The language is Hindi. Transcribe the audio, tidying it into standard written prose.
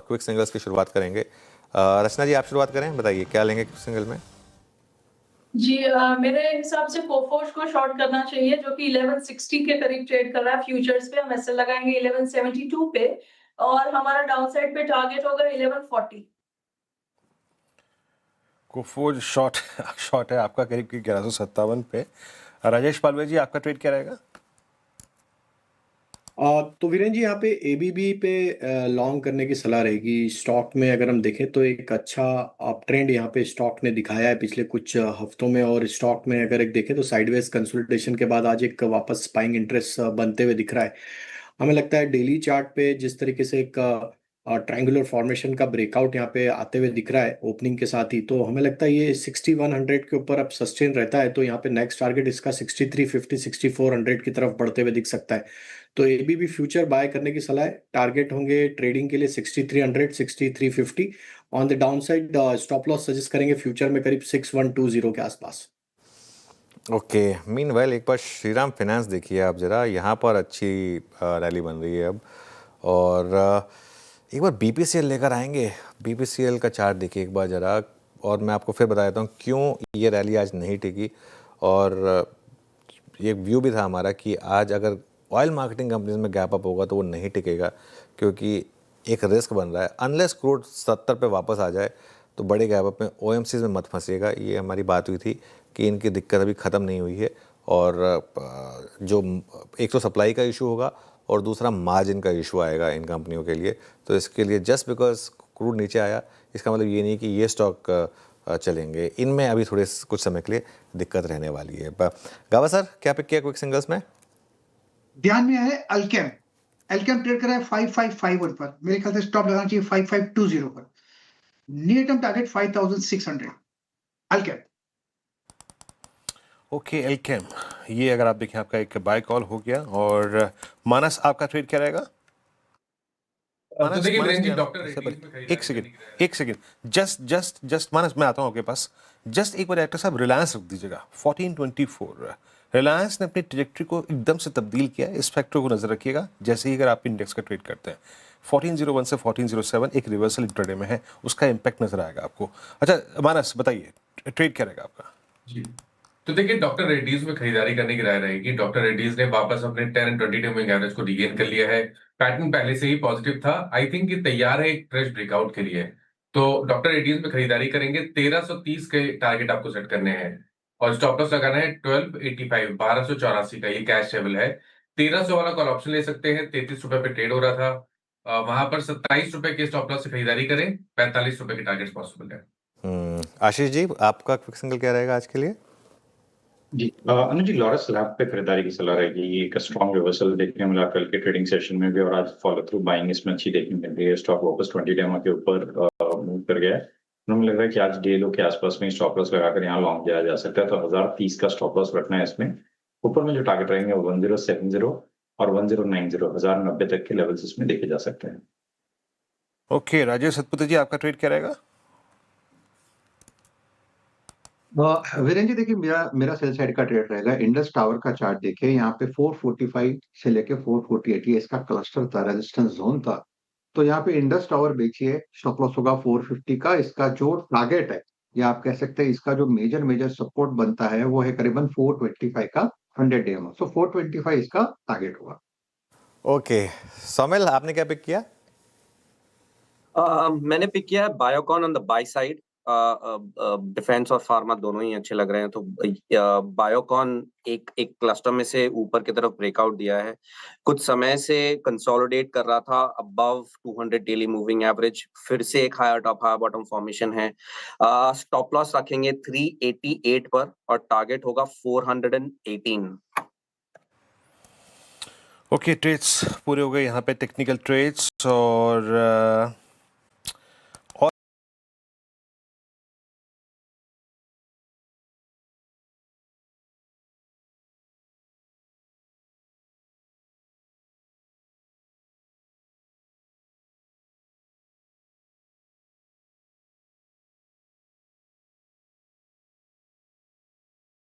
क्विक सिंगल्स की शुरुआत करेंगे। रचना जी, आप शुरुआत करें, बताइए क्या लेंगे क्विक सिंगल में। जी मेरे हिसाब से कोफोर्ज को शॉर्ट करना चाहिए जो कि 1160 के करीब ट्रेड कर रहा है फ्यूचर्स पे। हम ऐसे लगाएंगे 1172 पे और हमारा डाउनसाइड पे टारगेट होगा 1140। कोफोर्ज शॉर्ट शॉर्ट है आपका करीब 1157 पे। राजेश पालवे जी, आपका ट्रेड क्या रहेगा? तो वीरेन जी, यहाँ पे एबीबी पे लॉन्ग करने की सलाह रहेगी। स्टॉक में अगर हम देखें तो एक अच्छा अप ट्रेंड यहाँ पे स्टॉक ने दिखाया है पिछले कुछ हफ्तों में, और स्टॉक में अगर एक देखें तो साइडवेज कंसोलिडेशन के बाद आज एक वापस बाइंग इंटरेस्ट बनते हुए दिख रहा है। हमें लगता है डेली चार्ट पे जिस तरीके से एक ट्रायंगुलर फॉर्मेशन का ब्रेकआउट यहाँ पे आते हुए दिख रहा है ओपनिंग के साथ ही, तो हमें लगता है ये 6100 के ऊपर अब सस्टेन रहता है, तो यहाँ पे नेक्स्ट टारगेट इसका 6350 6400 की तरफ बढ़ते हुए दिख सकता है। तो एबीबी फ्यूचर बाय करने की सलाह है। टारगेट होंगे ट्रेडिंग के लिए 6300 6350। On the down side stop loss suggest करेंगे फ्यूचर में करीब 6120 के आसपास। ओके, मीनवाइल एक बार श्रीराम फाइनेंस देखिए आप ज़रा, यहाँ पर अच्छी रैली बन रही है अब। और एक बार बीपीसीएल लेकर आएंगे। बीपीसीएल का चार्ट देखिए एक बार ज़रा, और मैं आपको फिर बता देता हूँ क्यों ये रैली आज नहीं टिकी। और ये व्यू भी था हमारा कि आज अगर ऑयल मार्केटिंग कंपनीज में गैप अप होगा तो वो नहीं टिकेगा, क्योंकि एक रिस्क बन रहा है। अनलेस क्रूड 70 पे वापस आ जाए तो बड़े गैप अप में ओएमसीज में मत फंसिएगा। ये हमारी बात हुई थी कि इनकी दिक्कत अभी ख़त्म नहीं हुई है, और जो एक तो सप्लाई का इशू होगा और दूसरा मार्जिन का इशू आएगा इन कंपनियों के लिए। तो इसके लिए जस्ट बिकॉज क्रूड नीचे आया इसका मतलब ये नहीं कि ये स्टॉक चलेंगे। इनमें अभी थोड़े कुछ समय के लिए दिक्कत रहने वाली है। गावा सर, क्या पिक किया क्विक सिंगल्स में? ध्यान में है अल्केम। अल्केम ट्रेड कर रहा है 5551 पर। मेरे ख्याल से स्टॉप लगाना चाहिए 5520 पर। Near term target 5600। Alkem. Okay, Alkem, ये अगर आप देखें आपका एक बाय कॉल हो गया। और मानस, आपका ट्रेड क्या रहेगा? तो देखिए वीरेन जी, एक सेकंड, जस्ट मानस, मैं आता हूँ आपके पास। जस्ट एक बार एक्टर साहब रिलायंस रख दीजिएगा 1424। रिलायंस ने अपनी ट्रेजेक्ट्री को एकदम से तब्दील किया है, इस फैक्टर को नजर रखिएगा जैसे ही अगर आप इंडेक्स का ट्रेड करते हैं। 1401 से 1407 एक रिवर्सल इंट्राडे में है, उसका इम्पैक्ट नजर आएगा आपको। अच्छा मानस, बताइए ट्रेड क्या रहेगा आपका? जी, तो देखिए डॉक्टर रेड्डीज में खरीदारी करने की राय रहेगी। डॉक्टर रेड्डीज ने वापस अपने 10 एंड 20 डे मूविंग एवरेज को रिगेन कर लिया है। पैटर्न पहले से ही पॉजिटिव था। आई थिंक ये तैयार है एक फ्रेश ब्रेकआउट के लिए। तो डॉक्टर रेड्डीज में खरीदारी करेंगे। 1330 के टारगेट आपको सेट करने हैं और स्टॉप लॉस लगाना है 1285 1284 का। ये कैश लेवल है। 1300 वाला कॉल ऑप्शन ले सकते हैं। 33 रुपए पे ट्रेड हो रहा था। वहां पर 27 रुपए के स्टॉप लॉस से खरीदारी करें। 45 रुपए के टारगेट पॉसिबल है। आशीष जी, आपका क्विक सिंगल क्या रहेगा आज के लिए? जी अनुज जी, लॉरस लैब पे खरीदारी की सलाह रहेगी। ये एक स्ट्रॉन्ग रिवर्सल देखने मिला कल के ट्रेडिंग सेशन में भी, और आज फॉलो थ्रू बाइंग इसमें अच्छी देखने मिल रही है। स्टॉक वापस 20 डेमा के ऊपर मूव कर गया है। हमें लग रहा है कि आज डे लो के आसपास में स्टॉप लॉस लगाकर यहाँ लॉन्ग जाया जा सकता है। तो 1030 का स्टॉप लॉस रखना है इसमें। ऊपर में जो टारगेट रहेंगे 1070 और 1090 1090 तक के लेवल्स इसमें देखे जा सकते हैं। ओके, राजेश सतपथी जी, आपका ट्रेड क्या रहेगा? वीरेन जी, देखिए मेरा सेल साइड का ट्रेड रहेगा। इंडस टावर का चार्ट देखिए, यहाँ पे 445 से लेके 448 ये इसका क्लस्टर था, रेजिस्टेंस जोन था। तो यहाँ पे इंडस टावर बेचिए, स्टॉप लॉस होगा 450 का। इसका जो टारगेट है, या आप कह सकते हैं इसका जो मेजर सपोर्ट बनता है वो है करीबन 425 का 100 डे में। सो 425 इसका टारगेट होगा। ओके, सोमेल, आपने क्या पिक किया? मैंने पिक किया है Biocon on the by side. Defence और फार्मा दोनों ही अच्छे लग रहे हैं, तो बायोकॉन एक क्लस्टर में से ऊपर की तरफ ब्रेकआउट दिया है। कुछ समय से कंसोलिडेट कर रहा था अबव 200 डेली मूविंग एवरेज। फिर से एक higher top higher bottom formation है। स्टॉप लॉस रखेंगे 388 पर और टारगेट होगा 418। ओके, ट्रेड्स पूरे हो गए यहाँ पे, टेक्निकल ट्रेड्स। और